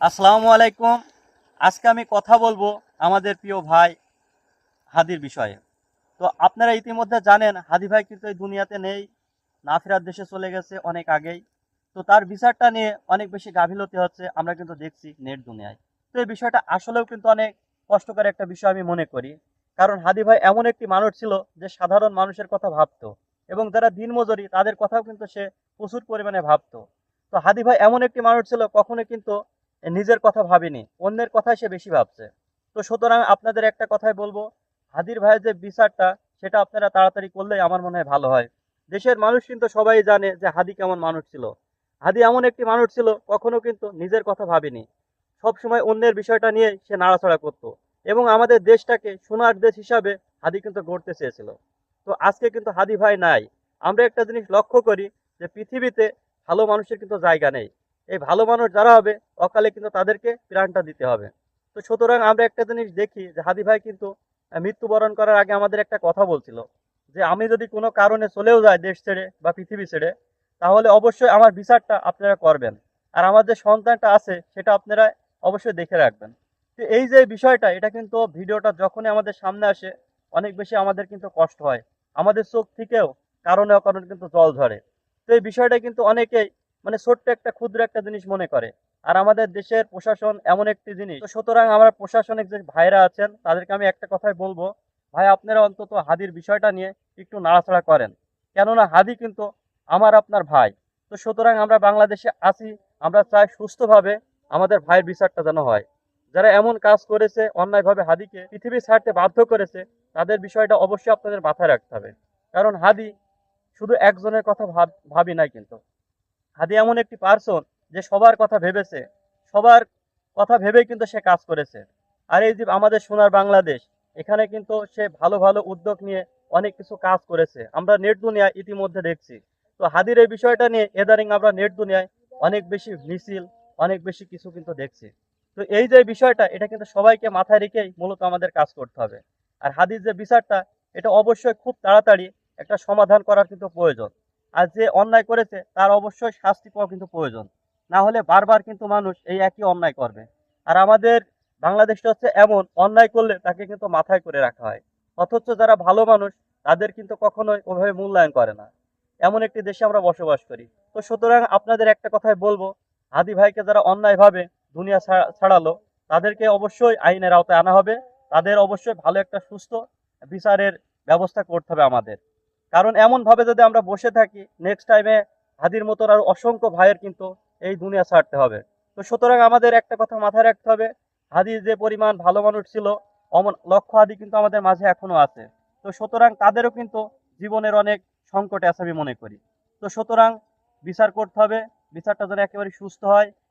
আসসালামু আলাইকুম। আজকে আমি কথা বলবো আমাদের প্রিয় ভাই হাদির বিষয়ে। তো আপনারা ইতিমধ্যে জানেন হাদি ভাই কিন্তু এই দুনিয়াতে নেই, না ফেরার দেশে চলে গেছে অনেক আগেই। তো তার বিচারটা নিয়ে অনেক বেশি গাফিলতি হচ্ছে, আমরা কিন্তু দেখছি নেট দুনিয়ায়। তো এই বিষয়টা আসলেও কিন্তু অনেক কষ্টকর একটা বিষয় আমি মনে করি। কারণ হাদি ভাই এমন একটি মানুষ ছিল যে সাধারণ মানুষের কথা ভাবতো, এবং যারা দিনমজুরি তাদের কথাও কিন্তু সে প্রচুর পরিমাণে ভাবতো। তো হাদি ভাই এমন একটি মানুষ ছিল কখনো কিন্তু নিজের কথা ভাবেনি, অন্যের কথাই সে বেশি ভাবছে। তো সুতরাং আপনাদের একটা কথাই বলবো, হাদির ভাইয়ের যে বিচারটা সেটা আপনারা তাড়াতাড়ি করলেই আমার মনে হয় ভালো হয়। দেশের মানুষ কিন্তু সবাই জানে যে হাদি কেমন মানুষ ছিল। হাদি এমন একটি মানুষ ছিল কখনো কিন্তু নিজের কথা ভাবেনি, সবসময় অন্যের বিষয়টা নিয়ে সে নাড়াচাড়া করতো, এবং আমাদের দেশটাকে সোনার দেশ হিসাবে হাদি কিন্তু গড়তে চেয়েছিল। তো আজকে কিন্তু হাদি ভাই নাই। আমরা একটা জিনিস লক্ষ্য করি যে পৃথিবীতে ভালো মানুষের কিন্তু জায়গা নেই। এই ভালো মানুষ যারা হবে অকালে কিন্তু তাদেরকে প্রাণটা দিতে হবে। তো সুতরাং আমরা একটা জিনিস দেখি যে হাদি ভাই কিন্তু মৃত্যুবরণ করার আগে আমাদের একটা কথা বলছিল যে আমি যদি কোনো কারণে চলেও যাই দেশ ছেড়ে বা পৃথিবী ছেড়ে, তাহলে অবশ্যই আমার বিচারটা আপনারা করবেন, আর আমার যে সন্তানটা আছে সেটা আপনারা অবশ্যই দেখে রাখবেন। তো এই যে বিষয়টা, এটা কিন্তু ভিডিওটা যখনই আমাদের সামনে আসে অনেক বেশি আমাদের কিন্তু কষ্ট হয়, আমাদের চোখ থেকেও কারণে অকারণে কিন্তু জল ঝরে। তো এই বিষয়টা কিন্তু অনেকেই মানে ছোট্ট একটা ক্ষুদ্র একটা জিনিস মনে করে। আর আমাদের দেশের প্রশাসন এমন একটি জিনিস, তো সুতরাং আমরা প্রশাসনিক যে ভাইরা আছেন তাদেরকে আমি একটা কথাই বলবো, ভাই আপনারা অন্তত হাদির বিষয়টা নিয়ে একটু নাড়াচাড়া করেন। কেননা হাদি কিন্তু আমার আপনার ভাই। তো সুতরাং আমরা বাংলাদেশে আছি, আমরা চাই সুস্থভাবে আমাদের ভাইয়ের বিচারটা যেন হয়। যারা এমন কাজ করেছে অন্যায়ভাবে হাদিকে পৃথিবী ছাড়তে বাধ্য করেছে, তাদের বিষয়টা অবশ্যই আপনাদের মাথায় রাখতে হবে। কারণ হাদি শুধু একজনের কথা ভাবি নাই কিন্তু, হাদি এমন একটি পার্সন যে সবার কথা ভেবেছে, সবার কথা ভেবেই কিন্তু সে কাজ করেছে। আর এই যে আমাদের সোনার বাংলাদেশ, এখানে কিন্তু সে ভালো ভালো উদ্যোগ নিয়ে অনেক কিছু কাজ করেছে, আমরা নেট দুনিয়ায় ইতিমধ্যে দেখছি। তো হাদির এই বিষয়টা নিয়ে এদারিং আমরা নেট দুনিয়ায় অনেক বেশি মিছিল, অনেক বেশি কিছু কিন্তু দেখছি। তো এই যে বিষয়টা, এটা কিন্তু সবাইকে মাথায় রেখেই মূলত আমাদের কাজ করতে হবে। আর হাদির যে বিচারটা, এটা অবশ্যই খুব তাড়াতাড়ি একটা সমাধান করার কিন্তু প্রয়োজন। আর যে অন্যায় করেছে তার অবশ্যই শাস্তি পাওয়া কিন্তু প্রয়োজন, না হলে বারবার কিন্তু মানুষ এই একই অন্যায় করবে। আর আমাদের বাংলাদেশটা হচ্ছে এমন, অন্যায় করলে তাকে কিন্তু মাথায় করে রাখা হয়, অথচ যারা ভালো মানুষ তাদের কিন্তু কখনোই ওভাবে মূল্যায়ন করে না। এমন একটি দেশে আমরা বসবাস করি। তো সুতরাং আপনাদের একটা কথাই বলবো, হাদি ভাইকে যারা অন্যায়ভাবে দুনিয়া ছাড়ালো, তাদেরকে অবশ্যই আইনের আওতায় আনা হবে। তাদের অবশ্যই ভালো একটা সুস্থ বিচারের ব্যবস্থা করতে হবে আমাদের। কারণ এমন ভাবে যদি আমরা বসে থাকি, নেক্সট টাইমে হাদির মতন আর অসংখ্য ভাইয়ের কিন্তু এই দুনিয়া ছাড়তে হবে। তো সুতরাং আমাদের একটা কথা মাথায় রাখতে হবে, হাদি যে পরিমাণ ভালো মানুষ ছিল, অমন লক্ষ্য হাদি কিন্তু আমাদের মাঝে এখনো আছে। তো সুতরাং তাদেরও কিন্তু জীবনের অনেক সংকটে আছে আমি মনে করি। তো সুতরাং বিচার করতে হবে, বিচারটা যেন একেবারে সুস্থ হয়,